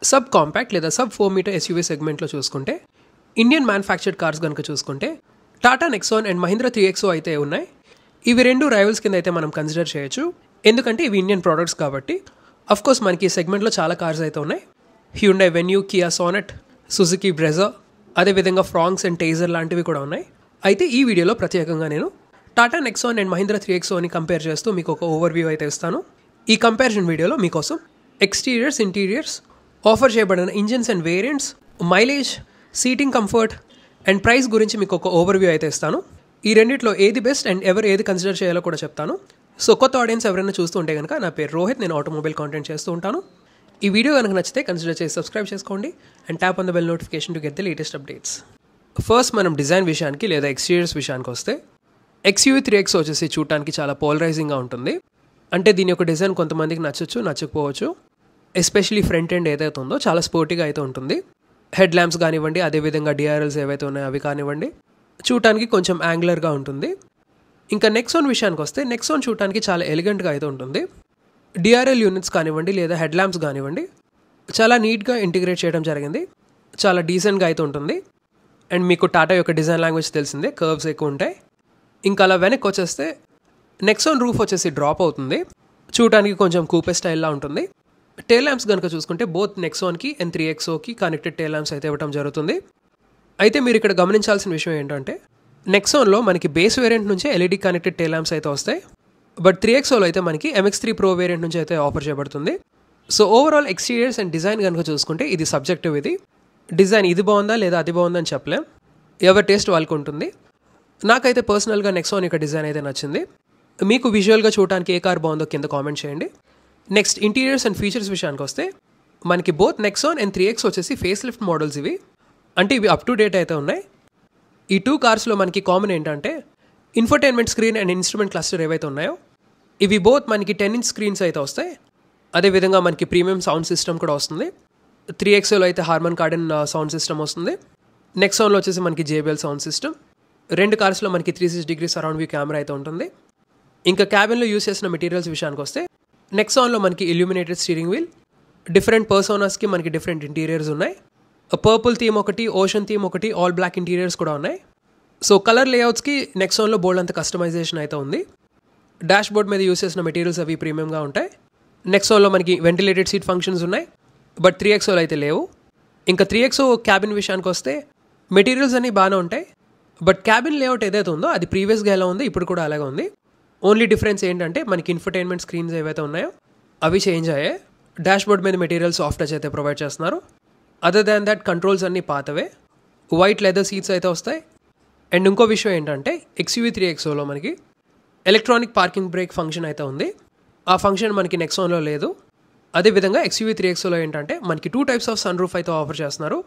Sub compact లేదా sub 4 metre SUV సెగ్మెంట్లో చూసుకుంటే ఇండియన్ మ్యానుఫ్యాక్చర్డ్ కార్స్ కనుక చూసుకుంటే Tata Nexon and Mahindra 3XO అయితే ఉన్నాయి. ఇవి రెండు రైవల్స్ కింద అయితే మనం కన్సిడర్ చేయొచ్చు, ఎందుకంటే ఇవి ఇండియన్ ప్రోడక్ట్స్ కాబట్టి. అఫ్కోర్స్ మనకి ఈ సెగ్మెంట్లో చాలా కార్స్ అయితే ఉన్నాయి. Hyundai Venue, Kia Sonet, Suzuki Brezza, అదేవిధంగా ఫ్రాంక్స్ అండ్ టేజర్ లాంటివి కూడా ఉన్నాయి. అయితే ఈ వీడియోలో ప్రత్యేకంగా నేను టాటా నెక్సాన్ అండ్ మహీంద్రా 3XOని కంపేర్ చేస్తూ మీకు ఒక ఓవర్వ్యూ అయితే ఇస్తాను. ఈ కంపారిజన్ వీడియోలో మీకోసం ఎక్స్టీరియర్స్, ఇంటీరియర్స్, ఆఫర్ చేయబడిన engines and variants, mileage, seating comfort and price గురించి మీకు ఒక ఓవర్వ్యూ అయితే ఇస్తాను. ఈ రెండిట్లో ఏది బెస్ట్ అండ్ ఎవరు ఏది కన్సిడర్ చేయాలో కూడా చెప్తాను. సో కొత్త ఆడియన్స్ ఎవరైనా చూస్తూ ఉంటే కనుక నా పేరు రోహిత్, నేను ఆటోమొబైల్ కాంటెంట్ చేస్తూ ఉంటాను. ఈ వీడియో కనుక నచ్చితే కన్సిడర్ చేసి సబ్స్క్రైబ్ చేసుకోండి and tap on the bell notification to get the latest updates. First మనం డిజైన్ విషయానికి లేదా ఎక్స్టీరియర్స్ విషయానికి వస్తే XUV 3XO వచ్చేసి చూడటానికి చాలా పోలరైజింగ్గా ఉంటుంది. అంటే దీని యొక్క డిజైన్ కొంతమందికి నచ్చచ్చు, నచ్చకపోవచ్చు. ఎస్పెషలీ ఫ్రంట్ ఎండ్ ఏదైతే ఉందో చాలా స్పోర్టీగా అయితే ఉంటుంది. హెడ్ ల్యాంప్స్ కానివ్వండి, అదేవిధంగా డిఆర్ఎల్స్ ఏవైతే ఉన్నాయో అవి కానివ్వండి, చూడటానికి కొంచెం యాంగులర్గా ఉంటుంది. ఇంకా నెక్సాన్ విషయానికి వస్తే నెక్సాన్ చూడటానికి చాలా ఎలిగెంట్గా అయితే ఉంటుంది. డిఆర్ఎల్ యూనిట్స్ కానివ్వండి లేదా హెడ్ ల్యాంప్స్ కానివ్వండి చాలా నీట్గా ఇంటిగ్రేట్ చేయడం జరిగింది. చాలా డీసెంట్గా అయితే ఉంటుంది. అండ్ మీకు టాటా యొక్క డిజైన్ లాంగ్వేజ్ తెలిసిందే, కర్వ్స్ ఎక్కువ ఉంటాయి. ఇంకా అలా వెనక్కి వచ్చేస్తే నెక్సాన్ రూఫ్ వచ్చేసి డ్రాప్ అవుతుంది, చూడటానికి కొంచెం కూపే స్టైల్లా ఉంటుంది. టేల్ ల్యాంప్స్ కనుక చూసుకుంటే బోత్ నెక్సాన్కి అండ్ 3XOకి కనెక్టెడ్ టేల్ ల్యాంప్స్ అయితే ఇవ్వడం జరుగుతుంది. అయితే మీరు ఇక్కడ గమనించాల్సిన విషయం ఏంటంటే నెక్సాన్లో మనకి బేస్ వేరియంట్ నుంచే ఎల్ఈడి కనెక్టెడ్ టేల్ ల్యాంప్స్ అయితే వస్తాయి. బట్ 3XOలో అయితే మనకి MX3 Pro వేరియంట్ నుంచి అయితే ఆఫర్ చేయబడుతుంది. So overall exteriors and design కనుక చూసుకుంటే ఇది సబ్జెక్టివ్. ఇది డిజైన్ ఇది బాగుందా లేదా అది బాగుందా అని చెప్పలేం, ఎవరి టేస్ట్ వాళ్ళకు ఉంటుంది. నాకైతే పర్సనల్గా నెక్సాన్ యొక్క డిజైన్ అయితే నచ్చింది. మీకు విజువల్గా చూడటానికి ఏ కార్ బాగుందో కింద కామెంట్ చేయండి. నెక్స్ట్ ఇంటీరియర్స్ అండ్ ఫీచర్స్ విషయానికి వస్తే మనకి బోత్ నెక్సాన్ అండ్ 3XO వచ్చేసి ఫేస్ లిఫ్ట్ మోడల్స్ ఇవి, అంటే ఇవి అప్ టు డేట్ అయితే ఉన్నాయి. ఈ టూ కార్స్లో మనకి కామన్ ఏంటంటే infotainment screen and instrument cluster ఏవైతే ఉన్నాయో ఇవి బోత్ మనకి 10-inch స్క్రీన్స్ అయితే వస్తాయి. అదేవిధంగా మనకి ప్రీమియం సౌండ్ సిస్టమ్ కూడా వస్తుంది. 3XOలో అయితే హార్మన్ కార్డెన్ సౌండ్ సిస్టమ్ వస్తుంది. నెక్సాన్లో వచ్చేసి మనకి JBL సౌండ్ సిస్టమ్. రెండు కార్స్లో మనకి 360 degrees సరౌండ్ వ్యూ కెమెరా అయితే ఉంటుంది. ఇంకా క్యాబిన్లో యూస్ చేసిన మెటీరియల్స్ విషయానికి వస్తే నెక్సాన్లో మనకి ఇల్యూమినేటెడ్ స్టీరింగ్ వీల్, డిఫరెంట్ పర్సోనాస్కి మనకి డిఫరెంట్ ఇంటీరియర్స్ ఉన్నాయి. పర్పుల్ థీమ్ ఒకటి, ఓషన్ థీమ్ ఒకటి, ఆల్ బ్లాక్ ఇంటీరియర్స్ కూడా ఉన్నాయి. సో కలర్ లేఅవుట్స్కి నెక్సాన్లో బోల్డ్ అంత కస్టమైజేషన్ అయితే ఉంది. డాష్ బోర్డ్ మీద యూస్ చేసిన మెటీరియల్స్ అవి ప్రీమియంగా ఉంటాయి. నెక్సాన్లో మనకి వెంటిలేటెడ్ సీట్ ఫంక్షన్స్ ఉన్నాయి, బట్ 3XOలో అయితే లేవు. ఇంకా 3XO క్యాబిన్ విషయానికి వస్తే మెటీరియల్స్ అన్నీ బాగానే ఉంటాయి, బట్ క్యాబిన్ లేఅవుట్ ఏదైతే ఉందో అది ప్రీవియస్గా ఎలా ఉంది ఇప్పుడు కూడా అలాగే ఉంది. ఓన్లీ డిఫరెన్స్ ఏంటంటే మనకి ఇన్ఫోటైన్మెంట్ స్క్రీన్స్ ఏవైతే ఉన్నాయో అవి చేంజ్ అయ్యాయి. డాష్ బోర్డ్ మీద మెటీరియల్ సాఫ్ట్ టచ్ అయితే ప్రొవైడ్ చేస్తున్నారు. అదర్ దాన్ దట్ కంట్రోల్స్ అన్నీ పాతవే. వైట్ లెదర్ సీట్స్ అయితే వస్తాయి. అండ్ ఇంకో విషయం ఏంటంటే XUV 3XOలో మనకి ఎలక్ట్రానిక్ పార్కింగ్ బ్రేక్ ఫంక్షన్ అయితే ఉంది. ఆ ఫంక్షన్ మనకి నెక్సాన్లో లేదు. అదేవిధంగా XUV 3XOలో ఏంటంటే మనకి 2 types ఆఫ్ సన్ రూఫ్ అయితే ఆఫర్ చేస్తున్నారు.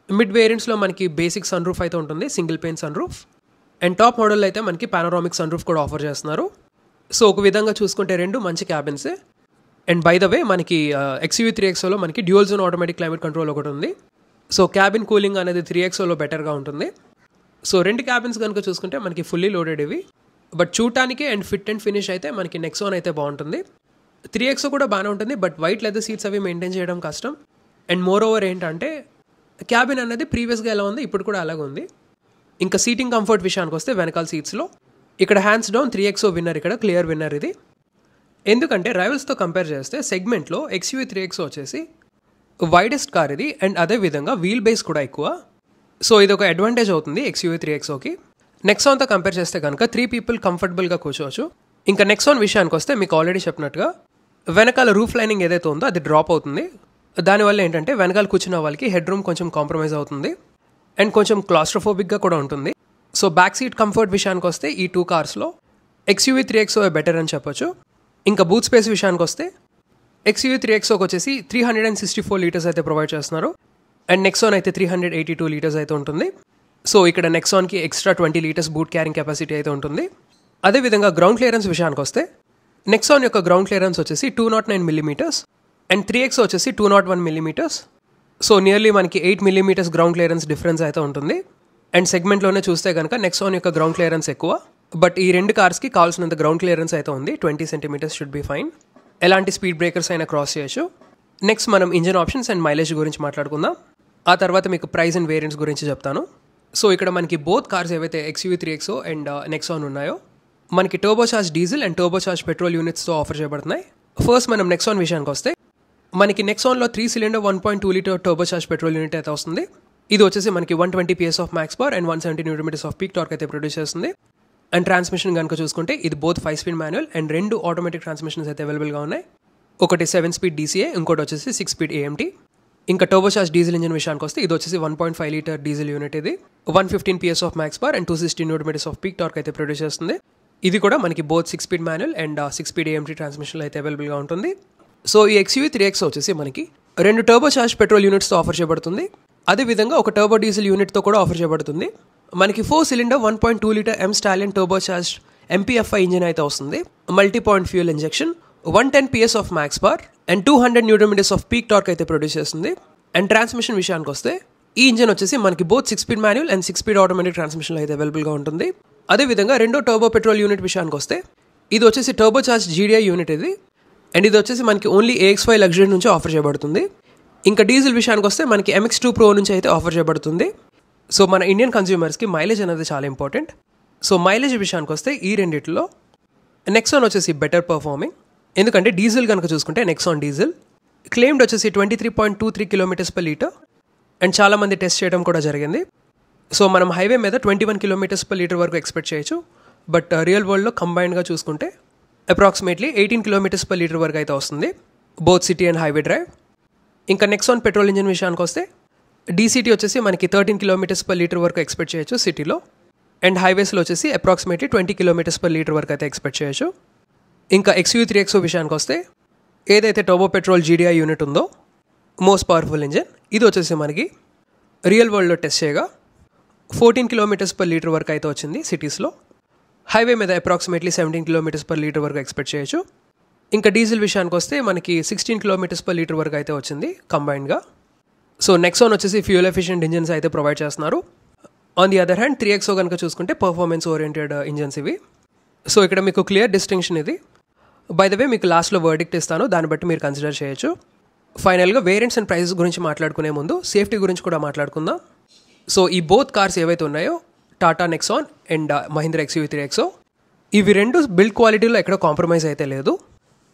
మిడ్ వేరియంట్స్లో మనకి బేసిక్ సన్ రూఫ్ అయితే ఉంటుంది, single pane sun roof. And top model అయితే మనకి పానోరామిక్ సన్ రూఫ్ కూడా ఆఫర్ చేస్తున్నారు. సో ఒక విధంగా చూసుకుంటే రెండు మంచి క్యాబిన్సే. అండ్ బై ద వే మనకి XUV 3XOలో మనకి dual zone automatic climate control ఒకటి ఉంది. సో క్యాబిన్ కూలింగ్ అనేది 3XOలో బెటర్గా ఉంటుంది. సో రెండు క్యాబిన్స్ కనుక చూసుకుంటే మనకి ఫుల్లీ లోడెడ్ ఇవి, బట్ చూడటానికి అండ్ ఫిట్ అండ్ ఫినిష్ అయితే మనకి నెక్సాన్ అయితే బాగుంటుంది. 3XO కూడా బాగానే ఉంటుంది, బట్ వైట్ లెదర్ సీట్స్ అవి మెయింటైన్ చేయడం కష్టం. అండ్ మోర్ ఓవర్ ఏంటంటే క్యాబిన్ అనేది ప్రీవియస్గా ఎలా ఉంది ఇప్పుడు కూడా అలాగే ఉంది. ఇంకా సీటింగ్ కంఫర్ట్ విషయానికి వస్తే వెనకాల సీట్స్లో ఇక్కడ హ్యాండ్స్ డౌన్ 3XO విన్నర్, ఇక్కడ క్లియర్ విన్నర్ ఇది. ఎందుకంటే రైవల్స్తో కంపేర్ చేస్తే సెగ్మెంట్లో XUV 3XO వచ్చేసి వైడెస్ట్ కార్ ఇది, అండ్ అదేవిధంగా వీల్ బేస్ కూడా ఎక్కువ. సో ఇది ఒక అడ్వాంటేజ్ అవుతుంది XUV 3XOకి. నెక్సాన్తో కంపేర్ చేస్తే కనుక 3 people కంఫర్టబుల్గా కూర్చోవచ్చు. ఇంకా నెక్సాన్ విషయానికి వస్తే మీకు ఆల్రెడీ చెప్పినట్టుగా వెనకాల రూఫ్ లైనింగ్ ఏదైతే ఉందో అది డ్రాప్ అవుతుంది. దానివల్ల ఏంటంటే వెనకాల కూర్చున్న వాళ్ళకి హెడ్ రూమ్ కొంచెం కాంప్రమైజ్ అవుతుంది అండ్ కొంచెం క్లాస్ట్రోఫోబిక్గా కూడా ఉంటుంది. సో బ్యాక్ సీట్ కంఫర్ట్ విషయానికి వస్తే ఈ టూ కార్స్లో XUV 3XO బెటర్ అని చెప్పొచ్చు. ఇంకా బూత్ స్పేస్ విషయానికి వస్తే XUV 3XOకి వచ్చేసి 364 liters అయితే ప్రొవైడ్ చేస్తున్నారు, అండ్ నెక్సాన్ అయితే 382 liters అయితే ఉంటుంది. సో ఇక్కడ నెక్సాన్కి extra 20 liters boot carrying capacity అయితే ఉంటుంది. అదేవిధంగా గ్రౌండ్ క్లియరెన్స్ విషయానికి వస్తే నెక్సాన్ యొక్క గ్రౌండ్ క్లియరెన్స్ వచ్చేసి 209 mm అండ్ 3XO వచ్చేసి 201 mm. సో నియర్లీ మనకి 8 mm గ్రౌండ్ క్లియరెన్స్ డిఫరెన్స్ అయితే ఉంటుంది. అండ్ సెగ్మెంట్లోనే చూస్తే కనుక నెక్సాన్ యొక్క గ్రౌండ్ క్లియరెన్స్ ఎక్కువ, బట్ ఈ రెండు కార్స్కి కావాల్సినంత గ్రౌండ్ క్లియరెన్స్ అయితే ఉంది. 20 centimeters షుడ్ బి ఫైన్. ఎలాంటి స్పీడ్ బ్రేకర్స్ అయినా క్రాస్ చేయొచ్చు. నెక్స్ట్ మనం ఇంజన్ ఆప్షన్స్ అండ్ మైలేజ్ గురించి మాట్లాడుకుందాం. ఆ తర్వాత మీకు ప్రైస్ అండ్ వేరియంట్స్ గురించి చెప్తాను. సో ఇక్కడ మనకి బోత్ కార్స్ ఏవైతే XUV 3XO అండ్ నెక్సాన్ ఉన్నాయో మనకి turbocharge diesel and turbocharge petrol యూనిట్స్తో ఆఫర్ చేయబడుతున్నాయి. ఫస్ట్ మనం నెక్సాన్ విషయానికి వస్తే మనకి నెక్సాన్లో 3 cylinder 1.2 litre turbocharge petrol unit అయితే వస్తుంది. ఇది వచ్చేసి మనకి 120 PS of max power and 170 Nm of peak torque అయితే ప్రొడ్యూస్ చేస్తుంది. అండ్ ట్రాన్స్మిషన్ కనుక చూసుకుంటే ఇది both 5-speed manual and 2 automatic transmissions అయితే అవైలబుల్గా ఉన్నాయి. ఒకటి 7-speed DCA, ఇంకోటి వచ్చేసి 6-speed AMT. ఇంకా టర్బోచార్జ్ డీజిల్ ఇంజిన్ విషయానికి వస్తే ఇది వచ్చేసి 1.5 లీటర్ డీజిల్ యూనిట్. ఇది 115 PS of max power and 260 Nm of peak torque అయితే ప్రొడ్యూస్ చేస్తుంది. ఇది కూడా మనకి both 6-speed manual and 6-speed AMT ట్రాన్స్మిషన్లో అయితే అవైలబుల్గా ఉంటుంది. సో ఈ XUV 3XO వచ్చేసి మనకి 2 టర్బోచార్జ్ పెట్రోల్ యూనిట్స్తో ఆఫర్ చేయబడుతుంది. అదేవిధంగా ఒక టర్బో డీజిల్ యూనిట్తో కూడా ఆఫర్ చేయబడుతుంది. మనకి 4 cylinder 1.2 litre M stallion turbocharge MPFI engine అయితే వస్తుంది. Multi point fuel injection, 110 PS of max power and 200 Nm of peak torque అయితే ప్రొడ్యూస్ చేస్తుంది. అండ్ ట్రాన్స్మిషన్ విషయానికి వస్తే ఈ ఇంజిన్ వచ్చేసి మనకి both 6-speed manual and 6-speed automatic ట్రాన్స్మిషన్లో అయితే అవైలబుల్గా ఉంటుంది. అదేవిధంగా రెండో టర్బో పెట్రోల్ యూనిట్ విషయానికి వస్తే ఇది వచ్చేసి టర్బోచార్జ్ GDI యూనిట్ ఇది. అండ్ ఇది వచ్చేసి మనకి ఓన్లీ AX5 లగ్జరీ నుంచి ఆఫర్ చేయబడుతుంది. ఇంకా డీజిల్ విషయానికి వస్తే మనకి MX2 Pro నుంచి అయితే ఆఫర్ చేయబడుతుంది. సో మన ఇండియన్ కన్స్యూమర్స్కి మైలేజ్ అనేది చాలా ఇంపార్టెంట్. సో మైలేజ్ విషయానికి వస్తే ఈ రెండిట్లో నెక్సాన్ వచ్చేసి బెటర్ పర్ఫార్మింగ్. ఎందుకంటే డీజిల్ కనుక చూసుకుంటే నెక్సాన్ డీజిల్ క్లెయిమ్డ్ వచ్చేసి 23.23 km/లీటర్ అండ్ చాలామంది టెస్ట్ చేయడం కూడా జరిగింది. సో మనం హైవే మీద 21 km/లీటర్ వరకు ఎక్స్పెక్ట్ చేయొచ్చు. బట్ రియల్ వరల్డ్లో కంబైన్డ్గా చూసుకుంటే అప్రాక్సిమేట్లీ 18 km/లీటర్ వరకు అయితే వస్తుంది, both city and highway drive. ఇంకా నెక్సాన్ పెట్రోల్ ఇంజిన్ విషయానికి వస్తే DCT వచ్చేసి మనకి 13 km/లీటర్ వరకు ఎక్స్పెక్ట్ చేయొచ్చు సిటీలో, అండ్ హైవేస్లో వచ్చేసి అప్రాక్సిమేట్లీ 20 km/లీటర్ వరకు అయితే ఎక్స్పెక్ట్ చేయొచ్చు. ఇంకా XUV 3XO విషయానికి వస్తే ఏదైతే టర్బో పెట్రోల్ GDI యూనిట్ ఉందో మోస్ట్ పవర్ఫుల్ ఇంజిన్, ఇది వచ్చేసి మనకి రియల్ వరల్డ్లో టెస్ట్ చేయగా 14 km/లీటర్ వరకు అయితే వచ్చింది సిటీస్లో. హైవే మీద అప్రాక్సిమేట్లీ 17 km/లీటర్ వరకు ఎక్స్పెక్ట్ చేయొచ్చు. ఇంకా డీజిల్ విషయానికి వస్తే మనకి 16 km/లీటర్ వరకు అయితే వచ్చింది కంబైన్డ్గా. సో నెక్సాన్ వచ్చేసి ఫ్యూయల్ ఎఫిషియెంట్ ఇంజిన్స్ అయితే ప్రొవైడ్ చేస్తున్నారు. On the other hand 3XO కనుక చూసుకుంటే పర్ఫార్మెన్స్ ఓరియంటెడ్ ఇంజిన్స్ ఇవి. సో ఇక్కడ మీకు క్లియర్ డిస్టింక్షన్ ఇది. బై ద వే మీకు లాస్ట్లో వర్డిక్ట్ ఇస్తాను, దాన్ని బట్టి మీరు కన్సిడర్ చేయొచ్చు. ఫైనల్గా వేరియంట్స్ అండ్ ప్రైజెస్ గురించి మాట్లాడుకునే ముందు సేఫ్టీ గురించి కూడా మాట్లాడుకుందాం. సో ఈ బోత్ కార్స్ ఏవైతే ఉన్నాయో Tata Nexon and Mahindra XUV 3XO, ఇవి రెండు బిల్డ్ క్వాలిటీలో ఎక్కడ కాంప్రమైజ్ అయితే లేదు.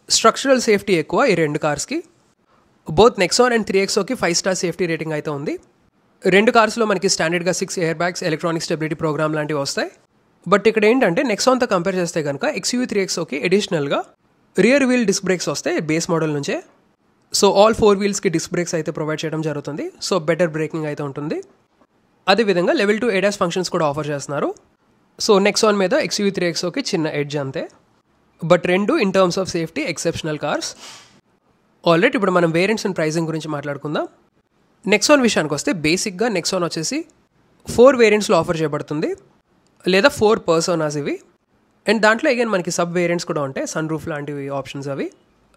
స్ట్రక్చరల్ సేఫ్టీ ఎక్కువ ఈ రెండు కార్స్కి. బోత్ నెక్సాన్ అండ్ 3XOకి 5 స్టార్ సేఫ్టీ రేటింగ్ అయితే ఉంది. రెండు కార్స్లో మనకి స్టాండర్డ్గా 6 air bags, electronic stability programme లాంటివి వస్తాయి. బట్ ఇక్కడ ఏంటంటే నెక్సాన్తో కంపేర్ చేస్తే కనుక XUV 3XOకి అడిషనల్గా రియర్ వీల్ డిస్క్ బ్రేక్స్ వస్తాయి బేస్ మోడల్ నుంచే. సో ఆల్ 4 వీల్స్కి డిస్క్ బ్రేక్స్ అయితే ప్రొవైడ్ చేయడం జరుగుతుంది. సో బెటర్ బ్రేకింగ్ అయితే ఉంటుంది. అదేవిధంగా లెవెల్ 2 ADAS ఫంక్షన్స్ కూడా ఆఫర్ చేస్తున్నారు. సో నెక్సాన్ మీద XUV 3XOకి చిన్న ఎడ్జ్ అంతే. బట్ రెండు in terms of safety exceptional cars. Already ఇప్పుడు మనం వేరియంట్స్ అండ్ ప్రైజింగ్ గురించి మాట్లాడుకుందాం. నెక్సాన్ విషయానికి వస్తే బేసిక్గా నెక్సాన్ వచ్చేసి 4 వేరియంట్స్లో ఆఫర్ చేయబడుతుంది, లేదా 4 పర్సోనాస్ ఇవి. అండ్ దాంట్లో అగైన్ మనకి సబ్ వేరియంట్స్ కూడా ఉంటాయి, సన్ రూఫ్ లాంటివి ఆప్షన్స్ అవి.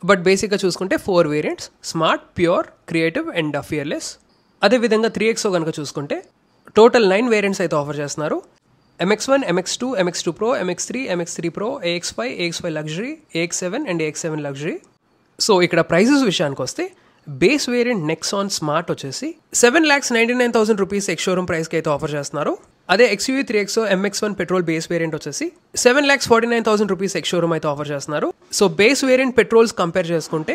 బట్ బేసిక్గా చూసుకుంటే 4 variants: smart, pure, creative and fearless. అదేవిధంగా 3XO కనుక చూసుకుంటే టోటల్ 9 వేరియంట్స్ అయితే ఆఫర్ చేస్తున్నారు. MX1, MX2, MX2 Pro, MX3, MX3 Pro, AX5, AX5 luxury, AX7 and AX7 luxury. So ఇక్కడ ప్రైజెస్ విషయానికి వస్తే బేస్ వేరియంట్ నెక్సాన్ స్మార్ట్ వచ్చేసి 7,99,000 రూపీస్ ఎక్స్ షోరూమ్ ప్రైస్కి అయితే ఆఫర్ చేస్తున్నారు. అదే XUV 3XO MX1 petrol base variant వచ్చేసి 7,49,000 రూపీస్ ఎక్స్ షోరూమ్ అయితే ఆఫర్ చేస్తున్నారు. So base variant petrols compare చేసుకుంటే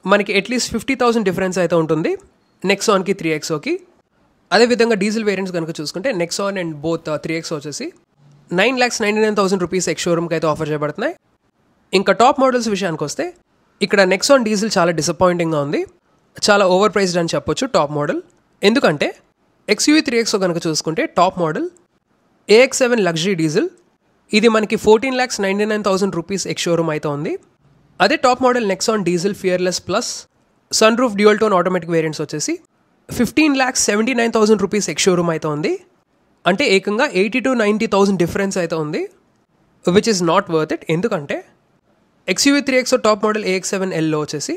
మనకి అట్లీస్ట్ 50,000 డిఫరెన్స్ అయితే ఉంటుంది నెక్సాన్కి 3XOకి. అదేవిధంగా డీజిల్ వేరియంట్స్ కనుక చూసుకుంటే నెక్సాన్ అండ్ బోత్ 3XO వచ్చేసి 9,99,000 రూపీస్ ఎక్స్ షోరూమ్కి అయితే ఆఫర్ చేయబడుతున్నాయి. ఇంకా టాప్ మోడల్స్ విషయానికి వస్తే ఇక్కడ నెక్సాన్ డీజిల్ చాలా డిసప్పాయింటింగ్గా ఉంది, చాలా ఓవర్ ప్రైస్డ్ అని చెప్పొచ్చు టాప్ మోడల్. ఎందుకంటే XUV 3XO కనుక చూసుకుంటే top model AX7 luxury diesel, ఇది మనకి 14,99,000 రూపీస్ ఎక్స్ షోరూమ్ అయితే ఉంది. అదే top model Nexon diesel fearless plus sun roof dual tone automatic variants వచ్చేసి 15,79,000 రూపీస్ ఎక్స్ షోరూమ్ అయితే ఉంది. అంటే ఏకంగా 80,000-90,000 డిఫరెన్స్ అయితే ఉంది, which is not worth it. ఎందుకంటే XUV 3XO టాప్ మోడల్ AX7Lలో వచ్చేసి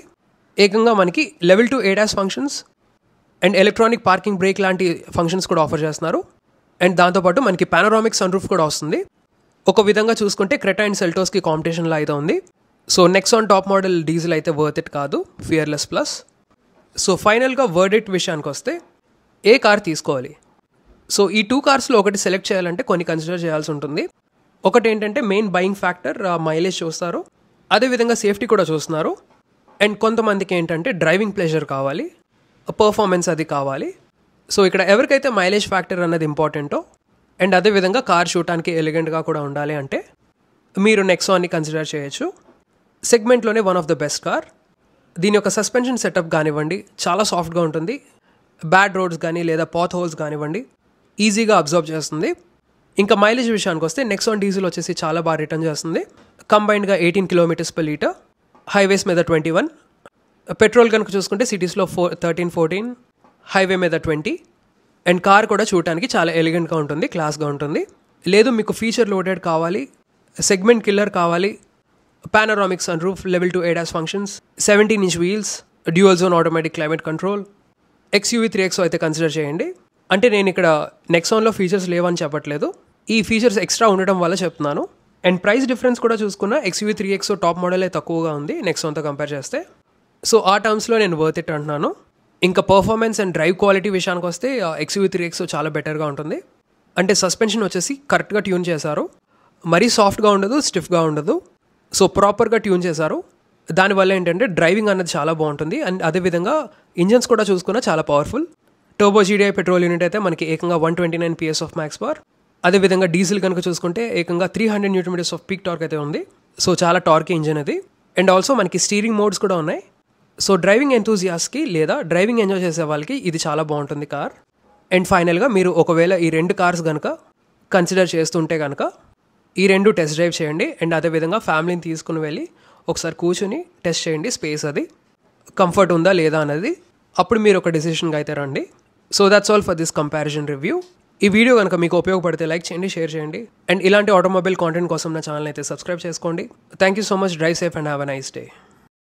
ఏకంగా మనకి level 2 ADAS functions and electronic parking break లాంటి ఫంక్షన్స్ కూడా ఆఫర్ చేస్తున్నారు. అండ్ దాంతోపాటు మనకి పానోరామిక్ సన్ రూఫ్ కూడా వస్తుంది. ఒక విధంగా చూసుకుంటే క్రెటా అండ్ సెల్టోస్కి కాంపిటీషన్లో అయితే ఉంది. So Nexon top model diesel అయితే వర్త్ ఇట్ కాదు, ఫియర్లెస్ ప్లస్. సో ఫైనల్గా వర్డిక్ట్ విషయానికి వస్తే ఏ కార్ తీసుకోవాలి. సో ఈ 2 కార్స్లో ఒకటి సెలెక్ట్ చేయాలంటే కొన్ని కన్సిడర్ చేయాల్సి ఉంటుంది. ఒకటి ఏంటంటే మెయిన్ బయింగ్ ఫ్యాక్టర్ మైలేజ్ చూస్తారు, అదేవిధంగా సేఫ్టీ కూడా చూస్తున్నారు. అండ్ కొంతమందికి ఏంటంటే డ్రైవింగ్ ప్లెజర్ కావాలి, పర్ఫార్మెన్స్ అది కావాలి. సో ఇక్కడ ఎవరికైతే మైలేజ్ ఫ్యాక్టర్ అన్నది ఇంపార్టెంటో అండ్ అదేవిధంగా కార్ చూడటానికి ఎలిగెంట్గా కూడా ఉండాలి అంటే మీరు నెక్సాన్ని కన్సిడర్ చేయొచ్చు. సెగ్మెంట్లోనే one of the best car. దీని యొక్క సస్పెన్షన్ సెటప్ కానివ్వండి చాలా సాఫ్ట్గా ఉంటుంది. బ్యాడ్ రోడ్స్ కానీ లేదా పాత్ హోల్స్ కానివ్వండి ఈజీగా అబ్జర్వ్ చేస్తుంది. ఇంకా మైలేజ్ విషయానికి వస్తే నెక్సాన్ డీజిల్ వచ్చేసి చాలా బాగా రిటర్న్ చేస్తుంది. కంబైన్డ్గా 18 km/L, హైవేస్ మీద 21, పెట్రోల్ కనుక చూసుకుంటే సిటీస్లో 13-14, హైవే మీద 20. అండ్ కార్ కూడా చూడటానికి చాలా ఎలిగెంట్గా ఉంటుంది, క్లాస్గా ఉంటుంది. లేదు మీకు ఫీచర్ లోడెడ్ కావాలి, సెగ్మెంట్ కిల్లర్ కావాలి, panoramic sun roof, level 2 ADAS functions, 17-inch wheels, dual zone automatic climate control, XUV 3XO అయితే కన్సిడర్ చేయండి. అంటే నేను ఇక్కడ నెక్సాన్లో ఫీచర్స్ లేవని చెప్పట్లేదు, ఈ ఫీచర్స్ ఎక్స్ట్రా ఉండడం వల్ల చెప్తున్నాను. అండ్ ప్రైస్ డిఫరెన్స్ కూడా చూసుకున్న XUV 3XO టాప్ మోడలే తక్కువగా ఉంది నెక్సాన్తో కంపేర్ చేస్తే. సో ఆ టర్మ్స్లో నేను వర్త్ ఇట్ అంటున్నాను. ఇంకా పర్ఫార్మెన్స్ అండ్ డ్రైవ్ క్వాలిటీ విషయానికి వస్తే XUV 3XO చాలా బెటర్గా ఉంటుంది. అంటే సస్పెన్షన్ వచ్చేసి కరెక్ట్గా ట్యూన్ చేశారు, మరీ సాఫ్ట్గా ఉండదు, స్టిఫ్గా ఉండదు. సో ప్రాపర్గా ట్యూన్ చేశారు. దానివల్ల ఏంటంటే డ్రైవింగ్ అన్నది చాలా బాగుంటుంది. అండ్ అదేవిధంగా ఇంజన్స్ కూడా చూసుకున్నా చాలా powerful. Turbo GDI petrol unit అయితే మనకి ఏకంగా 129 PS ఆఫ్ మ్యాక్స్ పవర్. అదేవిధంగా డీజిల్ కనుక చూసుకుంటే ఏకంగా 300 Nm ఆఫ్ పీక్ టార్క్ అయితే ఉంది. సో చాలా టార్కీ ఇంజన్ అది. అండ్ ఆల్సో మనకి స్టీరింగ్ మోడ్స్ కూడా ఉన్నాయి. సో డ్రైవింగ్ ఎంతూజియాస్కి లేదా డ్రైవింగ్ ఎంజాయ్ చేసే వాళ్ళకి ఇది చాలా బాగుంటుంది కార్. అండ్ ఫైనల్గా మీరు ఒకవేళ ఈ 2 కార్స్ కనుక కన్సిడర్ చేస్తుంటే కనుక ఈ 2 టెస్ట్ డ్రైవ్ చేయండి. అండ్ అదేవిధంగా ఫ్యామిలీని తీసుకుని వెళ్ళి ఒకసారి కూర్చుని టెస్ట్ చేయండి, స్పేస్ అది కంఫర్ట్ ఉందా లేదా అన్నది. అప్పుడు మీరు ఒక డెసిషన్గా అయితే రండి. So that's all for this comparison review. ఈ వీడియో కనుక మీకు ఉపయోగపడితే లైక్ చేయండి, షేర్ చేయండి. అండ్ ఇలాంటి ఆటోమొబైల్ కాంటెంట్ కోసం నా ఛానల్ అయితే సబ్స్క్రైబ్ చేసుకోండి. Thank you so much. Drive safe and have a nice day.